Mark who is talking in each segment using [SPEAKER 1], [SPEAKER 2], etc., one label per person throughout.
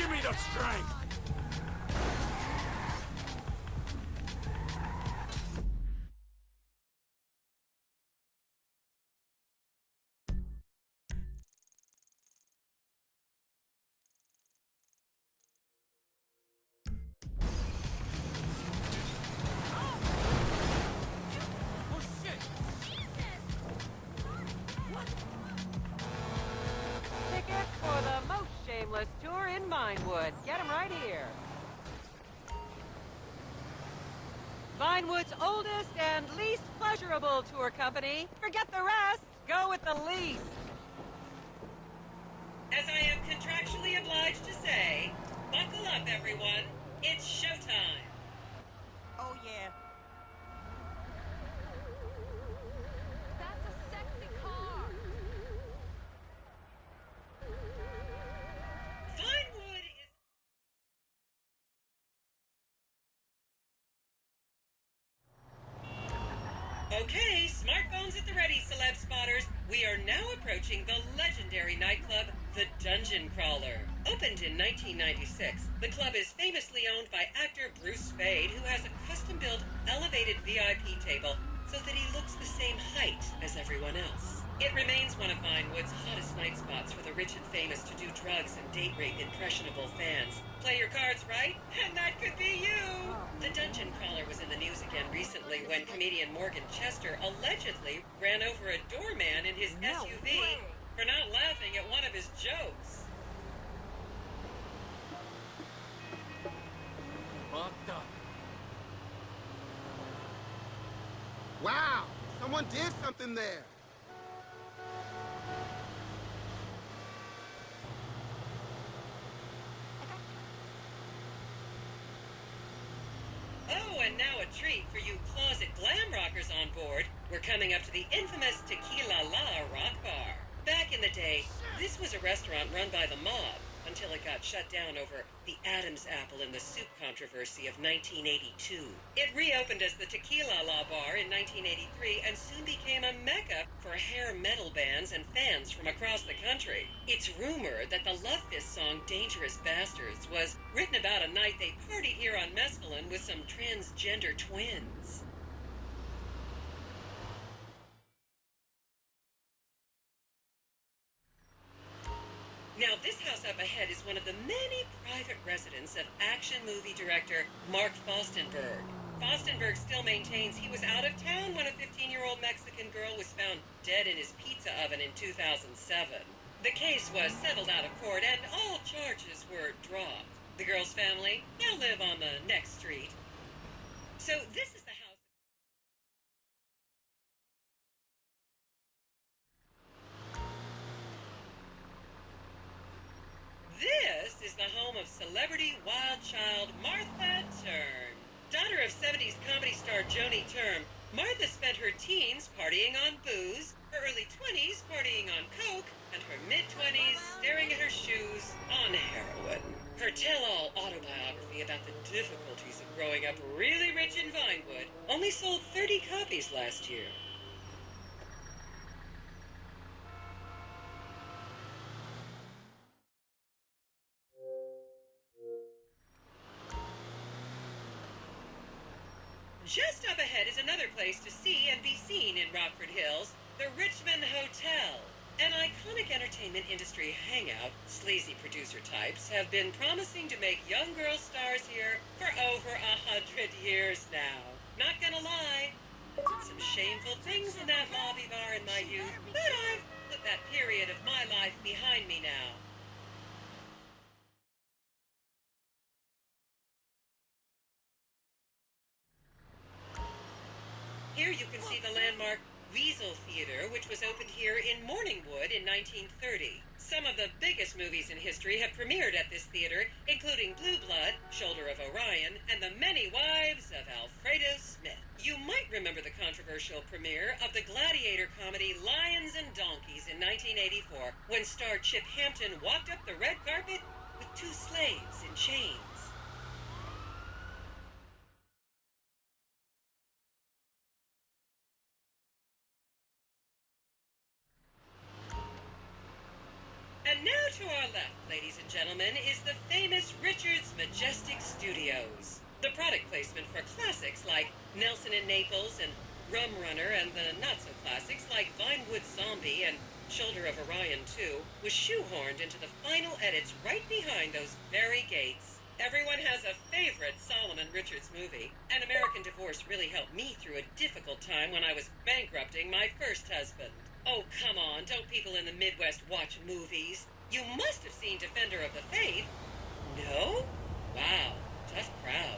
[SPEAKER 1] Give me the strength!
[SPEAKER 2] Tickets for the most shameless tour in Vinewood. Get them right here. Vinewood's oldest and least pleasurable tour company. Forget the rest. Go with the least. As I am contractually obliged to say, buckle up, everyone. It's showtime.
[SPEAKER 3] Oh, yeah.
[SPEAKER 4] That's a sexy car.
[SPEAKER 2] Vinewood is... Okay, smartphones at the ready, celeb spotters. We are now approaching the legendary nightclub, the Dungeon Crawler. Opened in 1996, the club is famously owned by actor Bruce Spade, who has a custom-built, elevated VIP table so that he looks the same height as everyone else. It remains one of Vinewood's hottest night spots for the rich and famous to do drugs and date-rape impressionable fans. Play your cards right, and that could be you! The Dungeon Crawler was in the news again recently when comedian Morgan Chester allegedly ran over a doorman in his SUV for not laughing at one of his jokes.
[SPEAKER 1] Fucked up.
[SPEAKER 5] Wow! Someone did something there!
[SPEAKER 2] Oh, and now a treat for you closet glam rockers on board. We're coming up to the infamous Tequila La Rock Bar. Back in the day, this was a restaurant run by the mob until it got shut down over the Adam's apple in the soup controversy of 1982. It reopened as the Tequila La Bar in 1983 and soon became a mecca for hair metal bands and fans from across the country. It's rumored that the Love Fist song Dangerous Bastards was written about a night they partied here on Mescaline with some transgender twins. Now, this house up ahead is one of the many private residences of action movie director Mark Fostenberg. Fostenberg still maintains he was out of town when a 15-year-old Mexican girl was found dead in his pizza oven in 2007. The case was settled out of court and all charges were dropped. The girl's family now live on the next street. So this is the house. This is the home of celebrity wild child Martha Turn. Daughter of 70s comedy star Joni Term, Martha spent her teens partying on booze, her early 20s partying on coke, and her mid-20s staring at her shoes on heroin. Her tell-all autobiography about the difficulties of growing up really rich in Vinewood only sold 30 copies last year. Just up ahead is another place to see and be seen in Rockford Hills, the Richmond Hotel. An iconic entertainment industry hangout, sleazy producer types have been promising to make young girl stars here for over 100 years now. Not gonna lie, did some shameful things in that lobby bar in my youth, but I've put that period of my life behind me now. Here you can see the landmark Weasel Theater, which was opened here in Morningwood in 1930. Some of the biggest movies in history have premiered at this theater, including Blue Blood, Shoulder of Orion, and The Many Wives of Alfredo Smith. You might remember the controversial premiere of the gladiator comedy Lions and Donkeys in 1984, when star Chip Hampton walked up the red carpet with two slaves in chains. And now to our left, ladies and gentlemen, is the famous Richards Majestic Studios. The product placement for classics like Nelson and Naples and Rum Runner and the not-so-classics like Vinewood Zombie and Shoulder of Orion 2 was shoehorned into the final edits right behind those very gates. Everyone has a favorite Solomon Richards movie. An American Divorce really helped me through a difficult time when I was bankrupting my first husband. Oh, come on, don't people in the Midwest watch movies? You must have seen Defender of the Faith. No? Wow, tough crowd.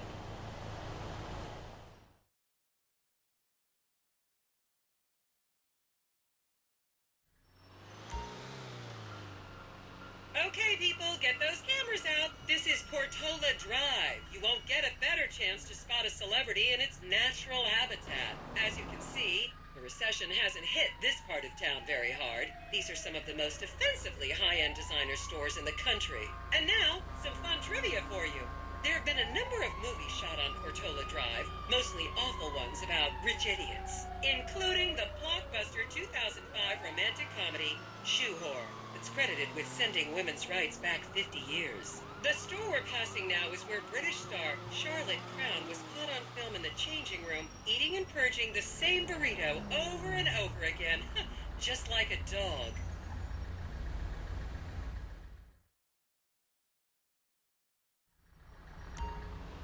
[SPEAKER 2] Okay, people, get those cameras out. This is Portola Drive. You won't get a better chance to spot a celebrity in its natural habitat. As you can see, the recession hasn't hit this part of town very hard. These are some of the most offensively high-end designer stores in the country. And now, some fun trivia for you. There have been a number of movies shot on Portola Drive, mostly awful ones about rich idiots, including the blockbuster 2005 romantic comedy, Shoe Whore. It's credited with sending women's rights back 50 years. The store we're passing now is where British star Charlotte Crown was caught on film in the changing room, eating and purging the same burrito over and over again, just like a dog.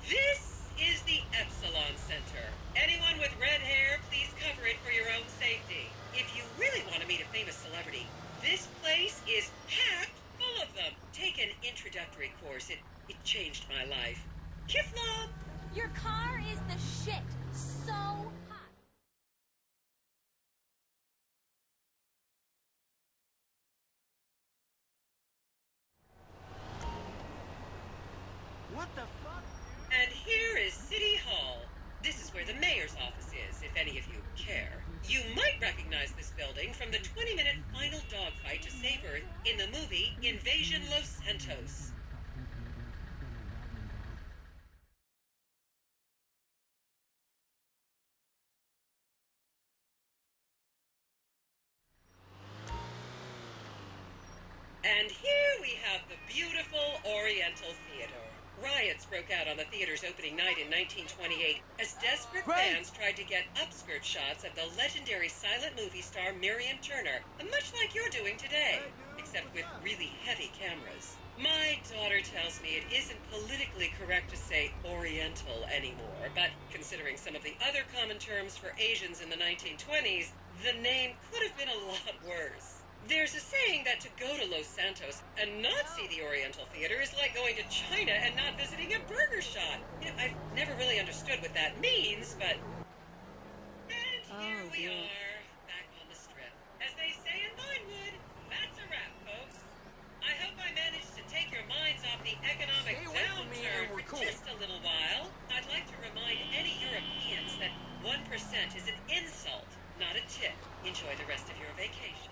[SPEAKER 2] This is the Epsilon Center. Anyone with red hair, please cover it for your own safety. If you really want to meet a famous celebrity, this place is packed full of them. Take an introductory course. It changed my life. Kiflom!
[SPEAKER 4] Your car is the shit. So hot.
[SPEAKER 5] What the fuck?
[SPEAKER 2] And here is City Hall. This is where the mayor's office is, if any of you care. You might recognize this building from the 20-minute final dogfight to save Earth in the movie Invasion Los Santos. And here we have the beautiful Oriental Theater. Riots broke out on the theater's opening night in 1928 as desperate fans tried to get upskirt shots of the legendary silent movie star Miriam Turner, much like you're doing today, except with really heavy cameras. My daughter tells me it isn't politically correct to say Oriental anymore, but considering some of the other common terms for Asians in the 1920s, the name could have been a lot worse. There's a saying that to go to Los Santos and not see the Oriental Theater is like going to China and not visiting a burger shop. You know, I've never really understood what that means, but... And here we are, back on the strip. As they say in Vinewood, that's a wrap, folks. I hope I managed to take your minds off the economic downturn for just a little while. I'd like to remind any Europeans that 1% is an insult, not a tip. Enjoy the rest of your vacation.